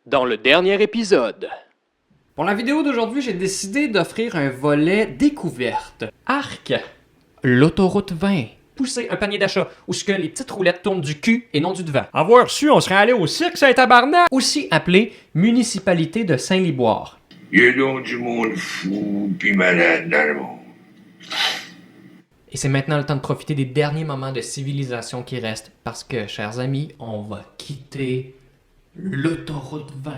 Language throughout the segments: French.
dans le dernier épisode. Pour la vidéo d'aujourd'hui, j'ai décidé d'offrir un volet découverte. Arc, l'autoroute 20. Pousser un panier d'achat où ce que les petites roulettes tournent du cul et non du devant. Avoir su, on serait allé au cirque Saint-Tabarnak. Aussi appelé municipalité de Saint-Liboire. Il y a donc du monde fou pis malade dans le monde. Et c'est maintenant le temps de profiter des derniers moments de civilisation qui restent parce que, chers amis, on va quitter l'autoroute 20.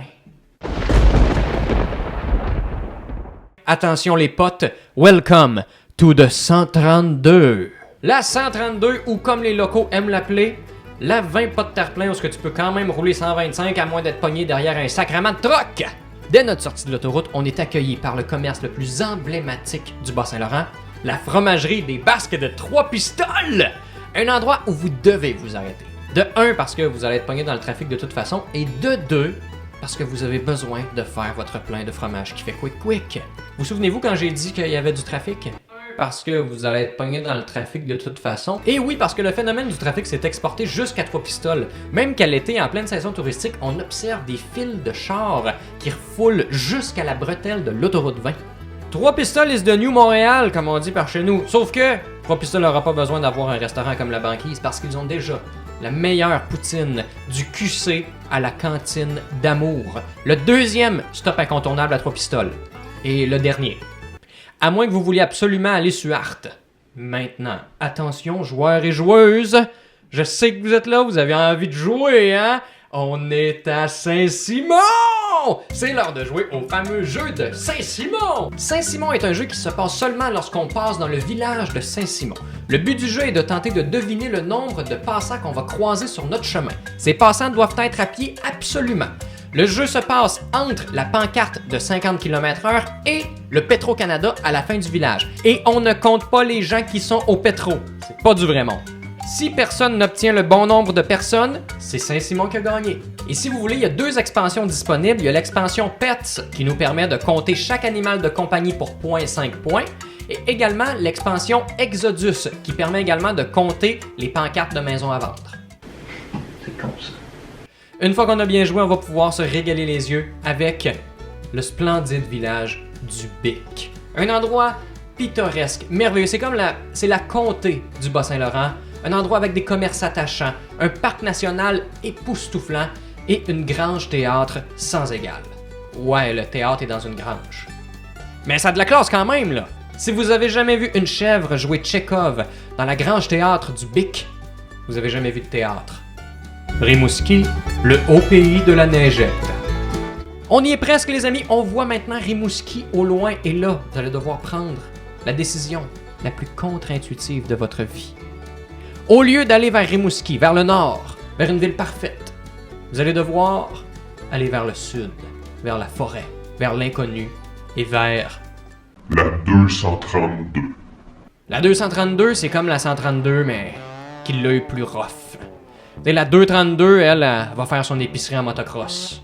Attention les potes, welcome to the 132. La 132, ou comme les locaux aiment l'appeler, la 20 pas de terre-plein où ce que tu peux quand même rouler 125 à moins d'être pogné derrière un sacrement de troc. Dès notre sortie de l'autoroute, on est accueilli par le commerce le plus emblématique du Bas-Saint-Laurent, la fromagerie des Basques de Trois-Pistoles. Un endroit où vous devez vous arrêter. De 1, parce que vous allez être pogné dans le trafic de toute façon, et de 2, parce que vous avez besoin de faire votre plein de fromage qui fait quick. Vous souvenez-vous quand j'ai dit qu'il y avait du trafic? Parce que vous allez être pogné dans le trafic de toute façon. Et oui, parce que le phénomène du trafic s'est exporté jusqu'à Trois-Pistoles. Même qu'à l'été, en pleine saison touristique, on observe des files de chars qui refoulent jusqu'à la bretelle de l'autoroute 20. Trois-Pistoles is the new Montréal, comme on dit par chez nous. Sauf que Trois-Pistoles n'aura pas besoin d'avoir un restaurant comme la Banquise parce qu'ils ont déjà la meilleure poutine du QC à la cantine d'Amour. Le deuxième stop incontournable à Trois-Pistoles. Et le dernier. À moins que vous vouliez absolument aller sur Art. Maintenant, attention joueurs et joueuses. Je sais que vous êtes là, vous avez envie de jouer, hein? On est à Saint-Simon! C'est l'heure de jouer au fameux jeu de Saint-Simon! Saint-Simon est un jeu qui se passe seulement lorsqu'on passe dans le village de Saint-Simon. Le but du jeu est de tenter de deviner le nombre de passants qu'on va croiser sur notre chemin. Ces passants doivent être à pied absolument. Le jeu se passe entre la pancarte de 50 km/h et le Petro-Canada à la fin du village. Et on ne compte pas les gens qui sont au pétro. C'est pas du vrai monde. Si personne n'obtient le bon nombre de personnes, c'est Saint-Simon qui a gagné. Et si vous voulez, il y a 2 expansions disponibles. Il y a l'expansion Pets qui nous permet de compter chaque animal de compagnie pour 0.5 points. Et également l'expansion Exodus qui permet également de compter les pancartes de maison à vendre. C'est comme ça. Une fois qu'on a bien joué, on va pouvoir se régaler les yeux avec le splendide village du Bic. Un endroit pittoresque, merveilleux. C'est la comté du Bas-Saint-Laurent. Un endroit avec des commerces attachants, un parc national époustouflant et une grange théâtre sans égale. Ouais, le théâtre est dans une grange. Mais ça a de la classe quand même, là! Si vous avez jamais vu une chèvre jouer Tchekhov dans la grange théâtre du Bic, vous avez jamais vu de théâtre. Rimouski, le haut pays de la neigette. On y est presque, les amis. On voit maintenant Rimouski au loin. Et là, vous allez devoir prendre la décision la plus contre-intuitive de votre vie. Au lieu d'aller vers Rimouski, vers le nord, vers une ville parfaite, vous allez devoir aller vers le sud, vers la forêt, vers l'inconnu et vers... La 232. La 232, c'est comme la 132, mais qui l'a eu plus rough. Et la 232, elle va faire son épicerie en motocross.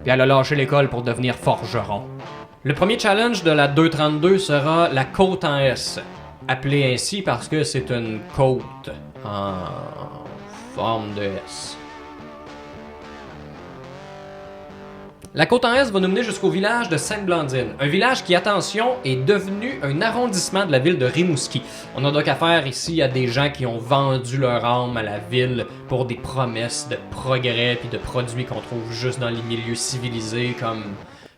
Puis elle a lâché l'école pour devenir forgeron. Le premier challenge de la 232 sera la côte en S. Appelée ainsi parce que c'est une côte en forme de S. La côte en S va nous mener jusqu'au village de Sainte-Blandine. Un village qui, attention, est devenu un arrondissement de la ville de Rimouski. On a donc affaire ici à des gens qui ont vendu leur âme à la ville pour des promesses de progrès puis de produits qu'on trouve juste dans les milieux civilisés comme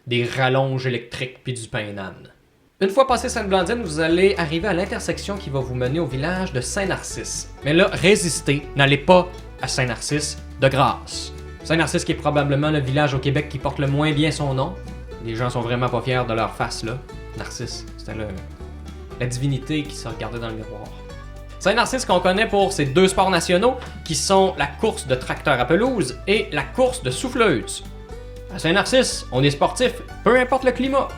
des rallonges électriques puis du pain d'âne. Une fois passé Sainte-Blandine, vous allez arriver à l'intersection qui va vous mener au village de Saint-Narcisse. Mais là, résistez, n'allez pas à Saint-Narcisse de grâce. Saint-Narcisse qui est probablement le village au Québec qui porte le moins bien son nom. Les gens sont vraiment pas fiers de leur face là. Narcisse, c'était la divinité qui se regardait dans le miroir. Saint-Narcisse qu'on connaît pour ses 2 sports nationaux qui sont la course de tracteur à pelouse et la course de souffleuse. À Saint-Narcisse, on est sportif, peu importe le climat.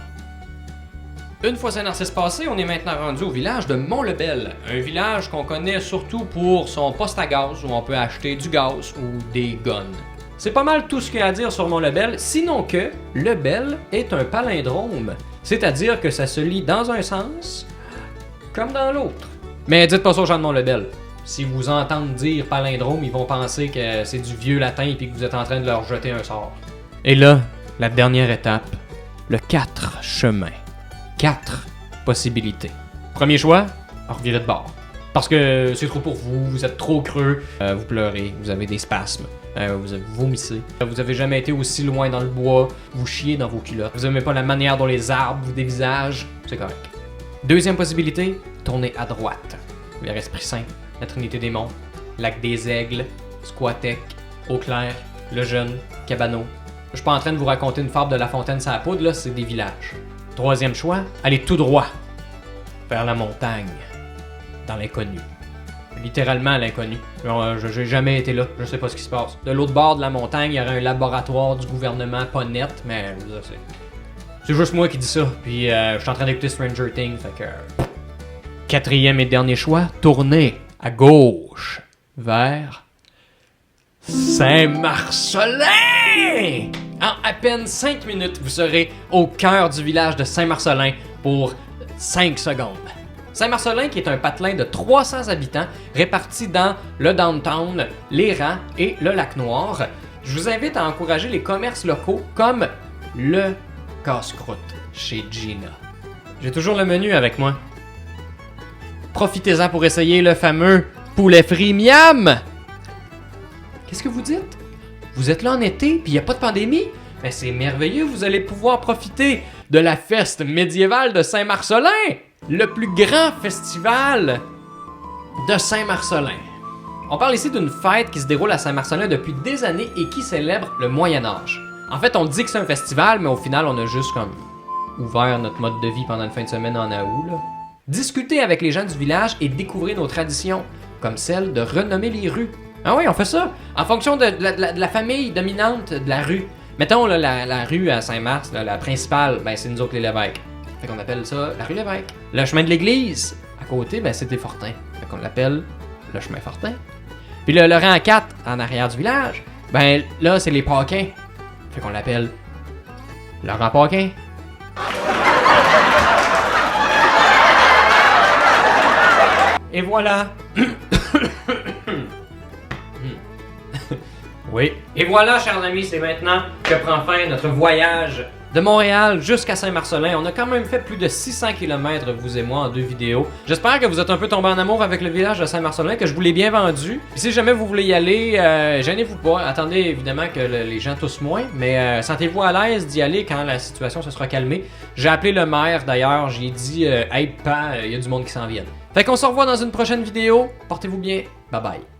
Une fois Saint-Narcisse passé, on est maintenant rendu au village de Mont-Lebel. Un village qu'on connaît surtout pour son poste à gaz où on peut acheter du gaz ou des guns. C'est pas mal tout ce qu'il y a à dire sur Mont-Lebel, sinon que Lebel est un palindrome. C'est-à-dire que ça se lit dans un sens comme dans l'autre. Mais dites pas ça aux gens de Mont-Lebel. Si vous entendez dire palindrome, ils vont penser que c'est du vieux latin et que vous êtes en train de leur jeter un sort. Et là, la dernière étape, le 4 chemins. 4 possibilités. Premier choix, revirer de bord. Parce que c'est trop pour vous, vous êtes trop creux, vous pleurez, vous avez des spasmes, vous vomissez. Vous avez jamais été aussi loin dans le bois, vous chiez dans vos culottes. Vous aimez pas la manière dont les arbres vous dévisagent, c'est correct. Deuxième possibilité, tournez à droite. Vers Esprit Saint, la Trinité des Monts, Lac des Aigles, Squatec, Eau-Claire, Le Jeune, Cabano. Je suis pas en train de vous raconter une fable de La Fontaine sur la poudre, là, c'est des villages. Troisième choix, allez tout droit, vers la montagne. Dans l'inconnu. Littéralement l'inconnu. J'ai jamais été là, je sais pas ce qui se passe. De l'autre bord de la montagne, il y aurait un laboratoire du gouvernement pas net, mais c'est juste moi qui dis ça. Puis je suis en train d'écouter Stranger Things, fait que... Quatrième et dernier choix, tournez à gauche vers Saint-Marcellin! En à peine 5 minutes, vous serez au cœur du village de Saint-Marcellin pour 5 secondes. Saint-Marcellin, qui est un patelin de 300 habitants répartis dans le downtown, les Rangs et le Lac-Noir. Je vous invite à encourager les commerces locaux comme le casse-croûte chez Gina. J'ai toujours le menu avec moi. Profitez-en pour essayer le fameux poulet frit miam! Qu'est-ce que vous dites? Vous êtes là en été, puis il n'y a pas de pandémie? Mais c'est merveilleux, vous allez pouvoir profiter de la fête médiévale de Saint-Marcellin! Le plus grand festival de Saint-Marcellin. On parle ici d'une fête qui se déroule à Saint-Marcellin depuis des années et qui célèbre le Moyen-Âge. En fait, on dit que c'est un festival, mais au final, on a juste comme ouvert notre mode de vie pendant une fin de semaine en août, là. Discuter avec les gens du village et découvrir nos traditions, comme celle de renommer les rues. Ah oui, on fait ça, en fonction de la famille dominante de la rue. Mettons là, la rue à Saint-Mars, la principale, ben c'est nous autres les Lévesques. Fait qu'on appelle ça la rue Lévesque. Le chemin de l'église, à côté, ben c'est des Fortins. Fait qu'on l'appelle le chemin Fortin. Puis le rang 4, en arrière du village, ben là, c'est les Paquins. Fait qu'on l'appelle le rang Paquin. Et voilà. Oui. Et voilà, chers amis, c'est maintenant que prend fin notre voyage de Montréal jusqu'à Saint-Marcellin. On a quand même fait plus de 600 km, vous et moi, en 2 vidéos. J'espère que vous êtes un peu tombés en amour avec le village de Saint-Marcellin, que je vous l'ai bien vendu. Et si jamais vous voulez y aller, gênez-vous pas. Attendez évidemment que les gens toussent moins, mais sentez-vous à l'aise d'y aller quand la situation se sera calmée. J'ai appelé le maire d'ailleurs, j'ai dit « Hey, pas, il y a du monde qui s'en vient ». Fait qu'on se revoit dans une prochaine vidéo. Portez-vous bien. Bye bye.